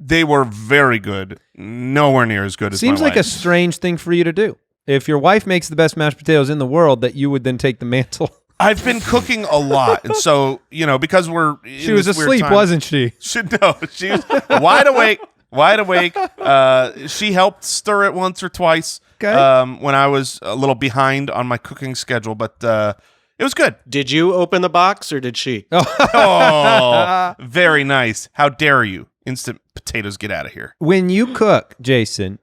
They were very good. Nowhere near as good as
Seems
my
like
wife.
a strange thing for you to do. If your wife makes the best mashed potatoes in the world, that you would then take the mantle.
I've been cooking a lot, and so because we're
She was asleep, wasn't she?
She was wide awake. She helped stir it once or twice.
Okay.
When I was a little behind on my cooking schedule, but it was good.
Did you open the box or did she?
Oh, very nice. How dare you? Instant potatoes, get out of here.
When you cook, Jason,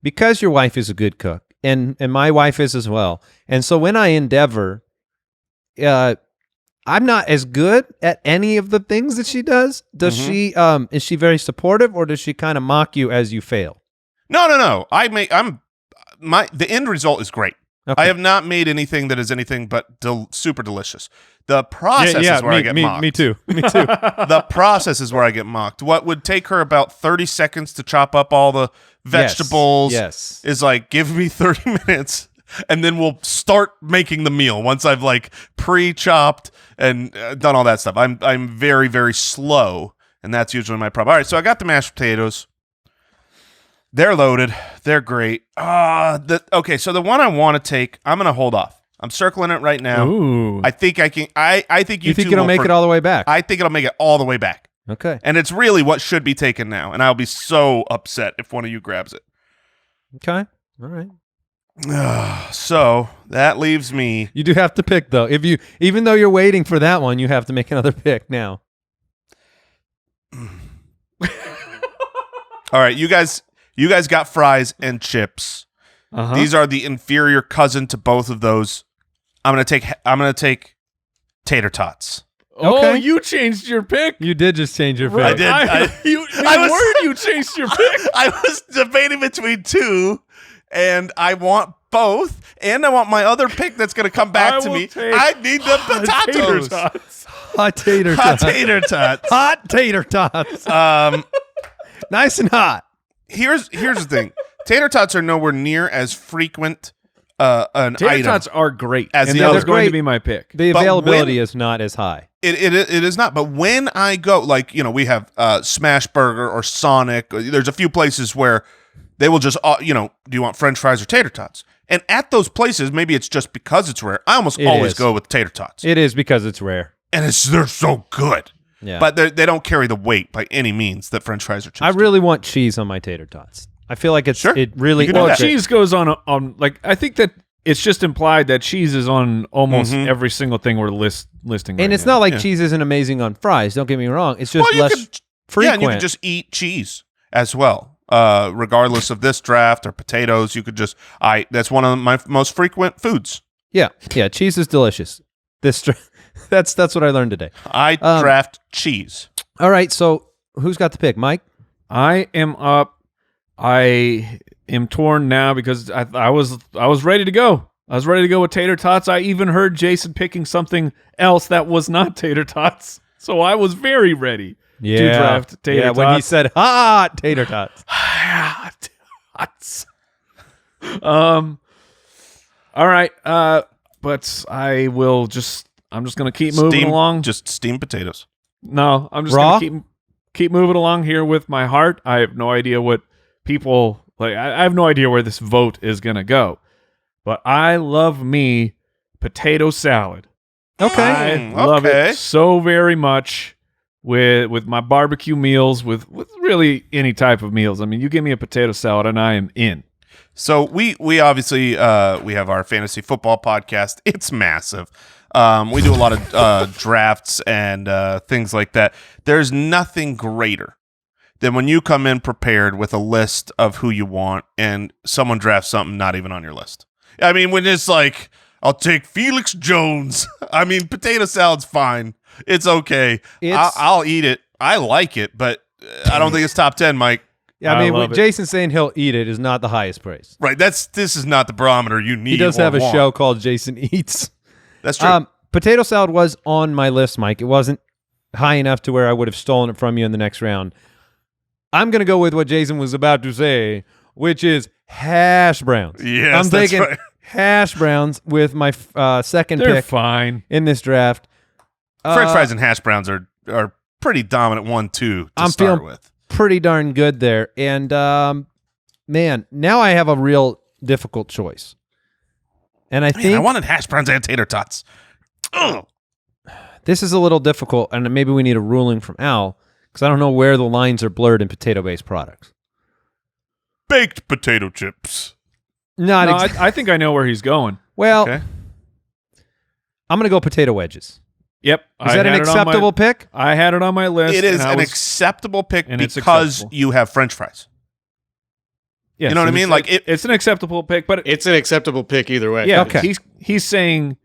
because your wife is a good cook, and my wife is as well, and so when I endeavor, I'm not as good at any of the things that she does. Does she? Is she very supportive, or does she kind of mock you as you fail?
No. The end result is great.
Okay.
I have not made anything that is anything but super delicious. The process is where I get mocked.
Me too.
The process is where I get mocked. What would take her about 30 seconds to chop up all the vegetables is like, give me 30 minutes, and then we'll start making the meal once I've like pre-chopped and done all that stuff. I'm very, very slow, and that's usually my problem. All right, so I got the mashed potatoes. They're loaded. They're great. Okay, so the one I want to take, I'm going to hold off. I'm circling it right now.
Ooh.
I think I can. I think
You think it'll make it all the way back?
I think it'll make it all the way back.
Okay.
And it's really what should be taken now. And I'll be so upset if one of you grabs it.
Okay. All right.
So that leaves me.
You do have to pick though. Even though you're waiting for that one, you have to make another pick now.
All right, you guys got fries and chips.
Uh-huh.
These are the inferior cousin to both of those. I'm gonna take tater tots.
Oh,
Okay.
you changed your pick.
You did just change your pick.
I did.
You changed your pick.
I was debating between two, and I want both, and I want my other pick that's going to come back to me. I need the potatoes.
Hot tater tots.
Hot tater tots.
Hot tater tots. Nice and hot.
Here's the thing. Tater tots are nowhere near as frequent an
Tater
item.
tots are great,
As
and
the
that
other.
is going
Great.
to be my pick.
The
But
availability is not as high.
It is not. But when I go, like, we have Smash Burger or Sonic. There's a few places where they will just, do you want French fries or tater tots? And at those places, maybe it's just because it's rare. I almost always go with tater tots.
It is because it's rare.
And they're so good.
Yeah.
But they don't carry the weight by any means that French fries or chips
I
do.
really want cheese on my tater tots. I feel like
Sure.
it really
You can do
Well,
that.
cheese goes on like I think that it's just implied that cheese is on almost every single thing we're listing.
and
right
it's
now.
not like cheese isn't amazing on fries. Don't get me wrong. It's just
Well, you
less
could-
frequent.
Yeah, and you can just eat cheese as well. Regardless of this draft or potatoes, you could just that's one of my most frequent foods.
yeah, cheese is delicious. That's what I learned today.
I draft cheese.
All right, so who's got the pick, Mike?
I am up. I am torn now because I was ready to go. I was ready to go with tater tots. I even heard Jason picking something else that was not tater tots, so I was very ready to draft tater tots.
when he said hot tater tots.
Tots. All right. But I'm just gonna keep moving along.
Just steamed potatoes.
No, I'm just
Raw?
gonna keep moving along here with my heart. I have no idea what people like. I have no idea where this vote is gonna go, but I love me potato salad.
Okay.
I love
okay.
it so very much with my barbecue meals, with really any type of meals. I mean, you give me a potato salad and I am in.
So we obviously we have our fantasy football podcast. It's massive. We do a lot of drafts and things like that. There's nothing greater than when you come in prepared with a list of who you want and someone drafts something not even on your list. I mean, when it's like, I'll take Felix Jones. I mean, potato salad's fine. It's okay. I'll eat it. I like it, but I don't think it's top 10, Mike.
Yeah, I mean,
love it.
Jason saying he'll eat it is not the highest praise.
Right. This is not the barometer you need.
He does
or
have a
want.
show called Jason Eats.
That's true.
Potato salad was on my list, Mike. It wasn't high enough to where I would have stolen it from you in the next round. I'm going to go with what Jason was about to say, which is hash browns.
Yes,
I'm
that's
taking
right.
hash browns with my second
They're
pick
fine.
in this draft.
French fries and hash browns are pretty dominant 1-2 to
I'm
start
feeling
with.
pretty darn good there. And, man, now I have a real difficult choice. And I think
I wanted hash browns and tater tots. Ugh.
this is a little difficult, and maybe we need a ruling from Al, because I don't know where the lines are blurred in potato-based products.
Baked potato chips.
I think I know where he's going.
Well,
Okay.
I'm going to go potato wedges.
Yep.
Is that an acceptable pick?
I had it on my list.
It is
and I
an
was-
acceptable pick
and it's
because
acceptable.
you have French fries.
yes,
You know what I mean? Like
it's an acceptable pick, but
It's an acceptable pick either way.
yeah,
Okay.
he's saying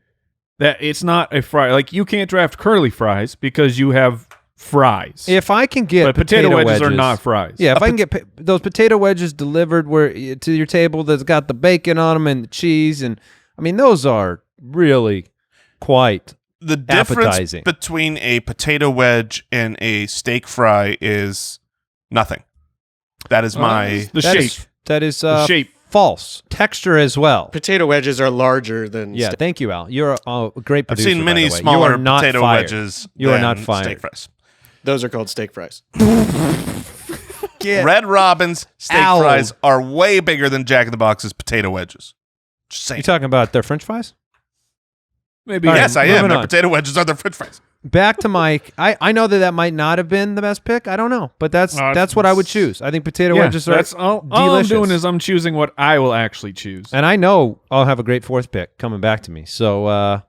that it's not a fry. Like you can't draft curly fries because you have fries.
If I can get
but potato wedges are not fries.
Yeah, if I can get those potato wedges delivered to your table that's got the bacon on them and the cheese, and I mean, those are really quite
the difference
appetizing.
between a potato wedge and a steak fry is nothing. That is my
the
that
shape.
is- that is
The shape.
false. Texture as well.
Potato wedges are larger than
Yeah, thank you, Al. You're a great
I've
producer.
seen
by
many
the way.
smaller
you are not
potato
fired.
wedges.
You are
than
not fired.
Steak fries.
Those are called steak fries.
Red Robin's steak
Ow.
fries are way bigger than Jack in the Box's potato wedges. Just saying.
You talking about their French fries?
Maybe
All right,
Yes, I
moving
am. Their
on.
potato wedges are their French fries.
Back to Mike. I know that might not have been the best pick. I don't know, but that's what I would choose. I think potato wedges are
that's all I'm
delicious.
doing is I'm choosing what I will actually choose.
And I know I'll have a great fourth pick coming back to me. So,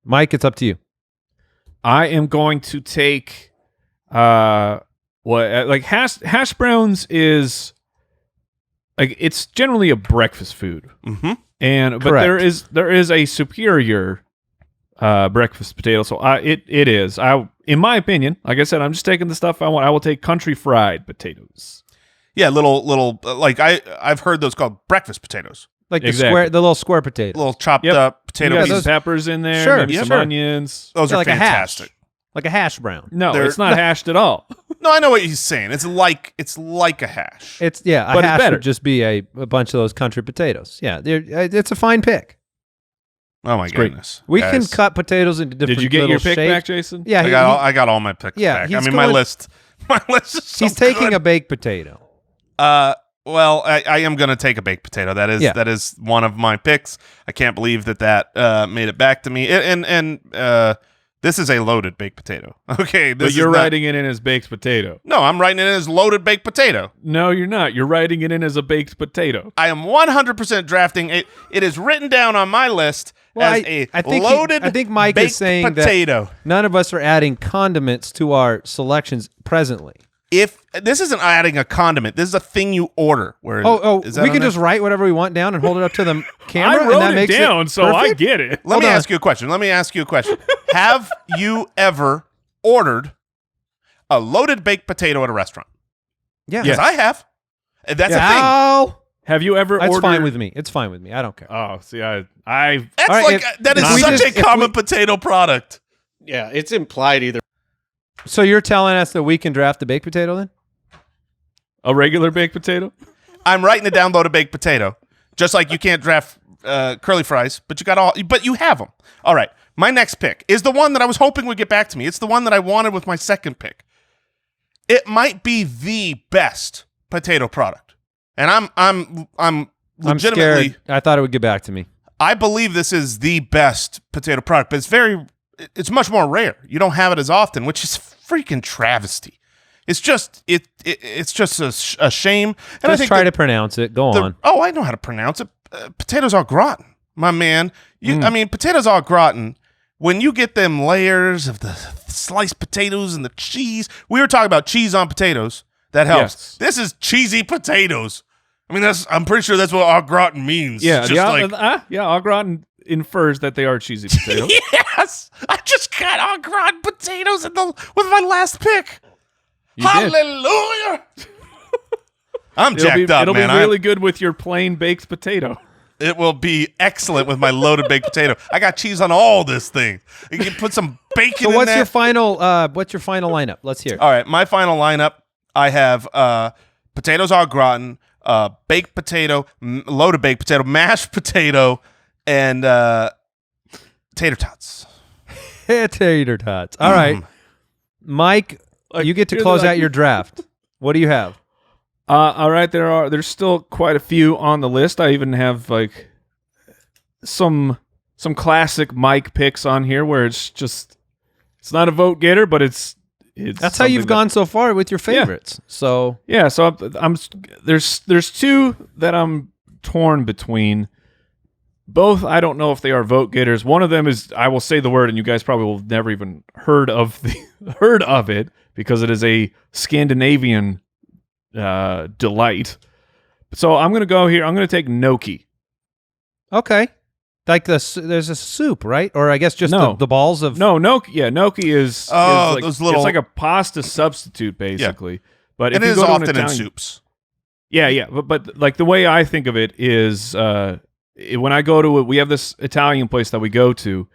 Mike, it's up to you.
I am going to take like hash browns is like it's generally a breakfast food.
Mm-hmm.
But
Correct.
there is a superior breakfast potato. So it is. In my opinion, like I said, I'm just taking the stuff I want. I will take country fried potatoes.
Yeah, little like I've heard those called breakfast potatoes.
Like
Exactly.
the little square potato.
Little chopped
Yep.
up
You
potato
got
pieces.
some peppers in there,
Sure,
maybe
yeah,
some
sure.
onions.
Those
Yeah,
are
like a hash.
fantastic.
Like a hash brown.
No,
They're-
it's not hashed at all.
No, I know what he's saying. It's like a hash.
It's a
But it's
hash
better.
would just be a bunch of those country potatoes. Yeah, it's a fine pick.
Oh my
great.
goodness.
We can
Guys,
cut potatoes into different
Did you get
little
your pick
shapes.
back, Jason?
Yeah,
I got all my picks
Yeah,
back. I
he's
mean my
going-
list is so
he's taking
good.
a baked potato.
Well, I am going to take a baked potato. That is one of my picks. I can't believe that made it back to me. And this is a loaded baked potato. Okay, this
But you're
is not-
writing it in as baked potato.
No, I'm writing it as loaded baked potato.
No, you're not. You're writing it in as a baked potato.
I am 100% drafting it. It is written down on my list
Well,
as a
I think
loaded
I think Mike
baked
is saying
potato.
that none of us are adding condiments to our selections presently.
If this isn't adding a condiment, this is a thing you order. Where is that
we
on
can
there?
just write whatever we want down and hold it up to the camera.
I
and
wrote
that
it
makes
down, so I
perfect?
get it.
Let me
on.
ask you a question. Have you ever ordered a loaded baked potato at a restaurant?
Yeah,
Yes, I have. And that's a thing.
Ow!
Have you ever
That's
ordered?
fine with me. It's fine with me. I don't care.
Oh, see, I
That's
All right,
like
if-
that is
if we
such
just-
a common potato product.
Yeah, it's implied either.
So you're telling us that we can draft the baked potato then?
a regular baked potato.
I'm writing it down, loaded baked potato. Just like you can't draft curly fries, but you have them. All right. My next pick is the one that I was hoping would get back to me. It's the one that I wanted with my second pick. It might be the best potato product, and I'm legitimately.
scared. I thought it would get back to me.
I believe this is the best potato product, but it's much more rare. You don't have it as often, which is freaking travesty. It's just it's just a shame. And I
Just
think
try to pronounce it. Go on.
Oh, I know how to pronounce it. Potatoes au gratin, my man. I mean, potatoes au gratin. When you get them layers of the sliced potatoes and the cheese, we were talking about cheese on potatoes. That helps.
Yes.
This is cheesy potatoes. I mean, I'm pretty sure that's what au gratin means.
Yeah,
just
au gratin infers that they are cheesy potatoes.
Yes, I just got au gratin potatoes with my last pick.
You did.
Hallelujah! I'm jacked up,
It'll
man.
be really good with your plain baked potato.
It will be excellent with my loaded baked potato. I got cheese on all this thing. You can put some bacon.
So what's
in
your
there.
what's your final lineup? Let's hear it.
All right, my final lineup. I have potatoes au gratin, baked potato, loaded baked potato, mashed potato, and tater tots.
Tater tots. All right, Mike, you get to close out your draft. What do you have?
All right, there's still quite a few on the list. I even have like some classic Mike picks on here where it's not a vote getter, but it's
That's how you've gone so far with your favorites. So
yeah, so there's two that I'm torn between. Both I don't know if they are vote getters. One of them is I will say the word and you guys probably will never even heard of it because it is a Scandinavian delight. So I'm gonna go here. I'm gonna take gnocchi.
okay, like there's a soup, right? Or I guess just
No.
the balls of
Gnocchi. Yeah, gnocchi is like,
those little.
It's like a pasta substitute basically. But if
it
you
is
go to an
often in
Italian,
soups.
Yeah, but like the way I think of it is when I go to we have this Italian place that we go to,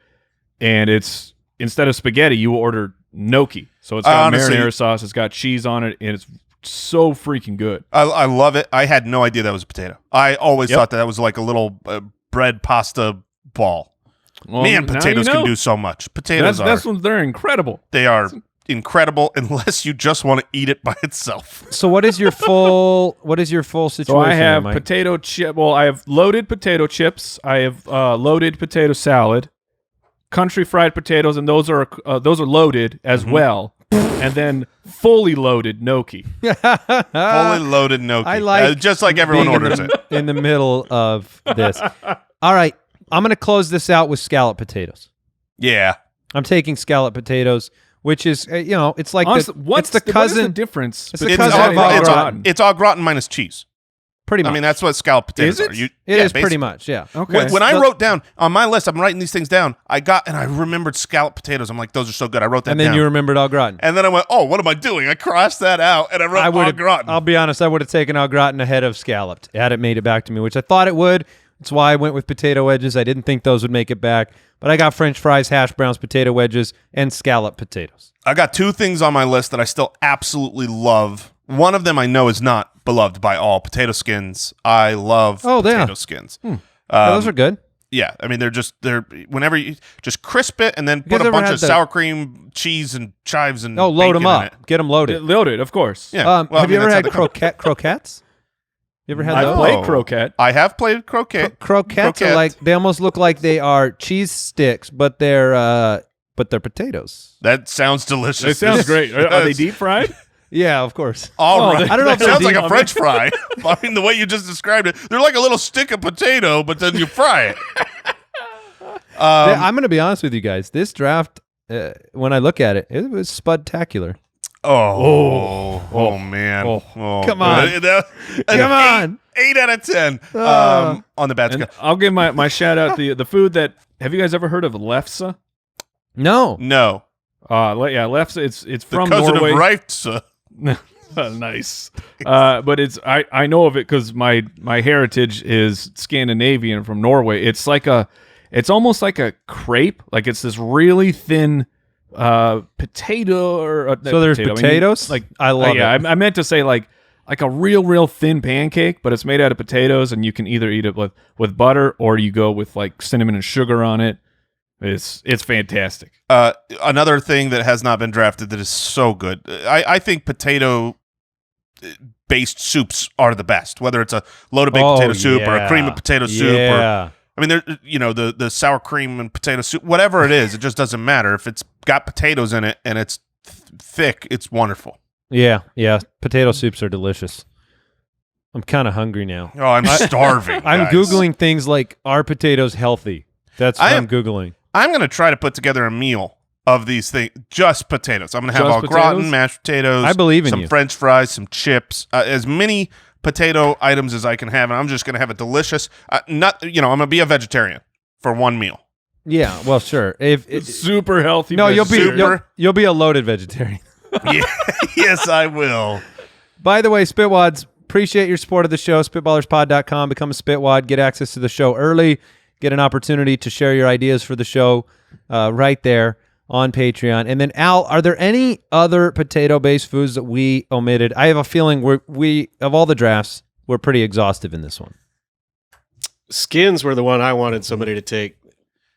and it's instead of spaghetti, you order gnocchi. So it's got
Honestly,
marinara sauce, it's got cheese on it, and it's so freaking good.
I love it. I had no idea that was a potato. I always thought that was like a little bread pasta ball.
Well,
Man,
now
potatoes
you know.
can do so much. Potatoes
They're incredible.
they are incredible unless you just want to eat it by itself.
So what is your full situation?
So I have
Mike?
potato chip. Well, I have loaded potato chips. I have loaded potato salad, country fried potatoes, and those are loaded as well. And then fully loaded gnocchi.
Fully loaded gnocchi.
I like
just like everyone
being
orders it.
in the middle of this. All right, I'm going to close this out with scallop potatoes.
Yeah.
I'm taking scallop potatoes, which is it's like
Honestly,
it's the
what is the
cousin,
difference?
It's the
between
cousin
that
of
and
au
au
gratin.
It's au gratin minus cheese.
pretty much.
I mean, that's what scallop potatoes
Is it?
are.
It is pretty
basically.
much, yeah.
Okay.
When I wrote down on my list, I'm writing these things down. I remembered scallop potatoes. I'm like, those are so good. I wrote that
And then
down.
you remembered au gratin.
And then I went, oh, what am I doing? I crossed that out and I wrote au gratin.
I'll be honest, I would have taken au gratin ahead of scalloped had it made it back to me, which I thought it would. That's why I went with potato wedges. I didn't think those would make it back, but I got French fries, hash browns, potato wedges, and scalloped potatoes.
I got two things on my list that I still absolutely love. One of them I know is not beloved by all. Potato skins. I love potato skins.
Yeah, those are good.
Yeah, I mean they're whenever you just crisp it and then
guys
put a
ever
bunch
had
of
the-
sour cream, cheese, and chives and
Oh, load
bacon
them
in it.
up. Get them loaded.
Loaded, of course.
Yeah. Well, I
have
mean,
you ever
that's
had
how they-
croquettes? You ever had
I've
those?
played croquette.
I have played croquet.
Croquettes are like they almost look like they are cheese sticks, but they're potatoes.
That sounds delicious.
It sounds great. Are they deep fried?
Yeah, of course.
All right.
I don't know if
That sounds
they're
like
deep.
a French fry. I mean, the way you just described it, they're like a little stick of potato, but then you fry it.
I'm going to be honest with you guys. This draft, when I look at it, it was spudtacular.
Oh, man.
Oh.
Come on. Come on.
8 out of 10 on the bad
And
scale.
I'll give my shout out to the food that. Have you guys ever heard of lefse?
No.
No.
Yeah, lefse. It's
The
from
cousin
Norway.
of Reitze.
Nice. But I know of it because my heritage is Scandinavian from Norway. It's almost like a crepe. Like it's this really thin potato or
So there's potatoes? I love
yeah,
it.
I meant to say like a real thin pancake, but it's made out of potatoes, and you can either eat it with butter or you go with like cinnamon and sugar on it. It's fantastic.
Another thing that has not been drafted that is so good. I think potato-based soups are the best, whether it's a loaded baked potato soup or a cream of potato soup.
Yeah.
Or, I mean, the sour cream and potato soup, whatever it is, it just doesn't matter. If it's got potatoes in it and it's thick, it's wonderful.
Yeah. Potato soups are delicious. I'm kind of hungry now.
Oh, I'm starving.
I'm
guys.
Googling things like, are potatoes healthy? That's what I'm Googling.
I'm going to try to put together a meal of these things, just potatoes. I'm going to have
Just
au gratin,
potatoes?
mashed potatoes.
I believe in
some
you.
French fries, some chips, as many potato items as I can have, and I'm just going to have a delicious. I'm going to be a vegetarian for one meal.
Yeah, well, sure. If
super healthy.
no,
vegetarian.
you'll be a loaded vegetarian.
Yeah, yes, I will.
By the way, Spitwads, appreciate your support of the show. Spitballerspod.com. Become a Spitwad. Get access to the show early. Get an opportunity to share your ideas for the show right there on Patreon. And then, Al, are there any other potato-based foods that we omitted? I have a feeling we of all the drafts, we're pretty exhaustive in this one.
Skins were the one I wanted somebody to take.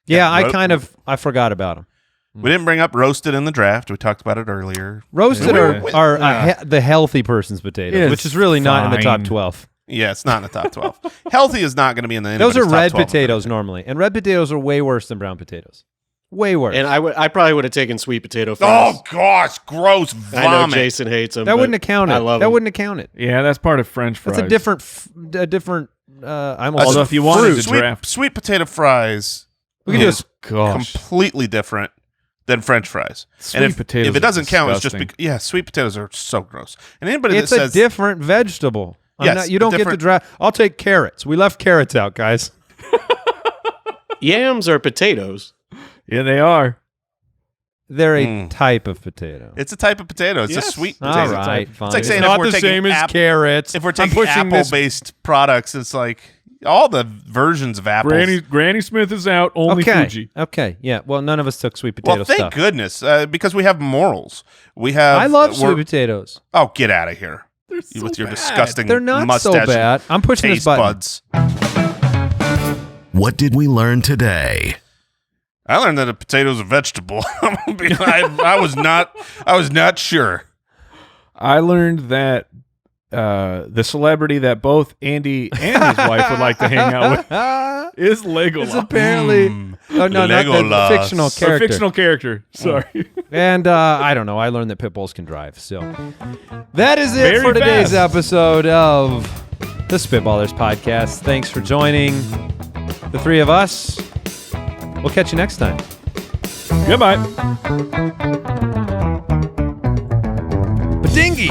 Yeah, I forgot about them.
We didn't bring up roasted in the draft. We talked about it earlier.
Roasted are the healthy person's potatoes, which is really not in the top 12.
Yeah, it's not in the top 12. Healthy is not going to be in the
Those are
top
red
12
potatoes normally, and red potatoes are way worse than brown potatoes. Way worse.
And I probably would have taken sweet potato fries.
Oh gosh, gross vomit.
I know Jason hates them.
That wouldn't have counted.
I love
that
them.
wouldn't have counted.
Yeah, that's part of French fries.
That's a different. I'm also
Although if you wanted to draft,
sweet potato fries,
we can do
is completely different than French fries.
Sweet
and
potatoes
if it doesn't count, it's just
disgusting.
sweet potatoes are so gross. And anybody
it's
that says
a different vegetable. You don't get to draft. I'll take carrots. We left carrots out, guys.
Yams are potatoes.
Yeah, they are.
They're a type of potato.
It's a type of potato. It's a sweet potato.
All right, fine.
It's like saying
it's not
if we're
the
taking
same as carrots.
If we're taking apple-based products, it's like all the versions of apples.
Granny Smith is out. Only Fuji.
Okay. Yeah. Well, none of us took sweet potato
Well, thank
stuff.
goodness, because we have morals. We have.
I love sweet potatoes.
Oh, get out of here!
So
with your
bad.
disgusting
They're not
mustache
so bad. I'm pushing this
taste
button.
buds.
What did we learn today?
I learned that a potato is a vegetable. I was not sure.
I learned that the celebrity that both Andy and his wife would like to hang out with is Legolas.
It's apparently no, not the
Legolas.
fictional
A
character.
fictional character. Sorry.
And I don't know. I learned that pit bulls can drive. So that is it
Very
for today's
fast.
episode of the Spitballers podcast. Thanks for joining the three of us. We'll catch you next time.
Goodbye.
Badingy!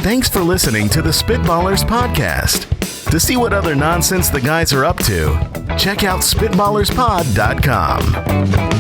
Thanks for listening to the Spitballers podcast. To see what other nonsense the guys are up to, check out SpitballersPod.com.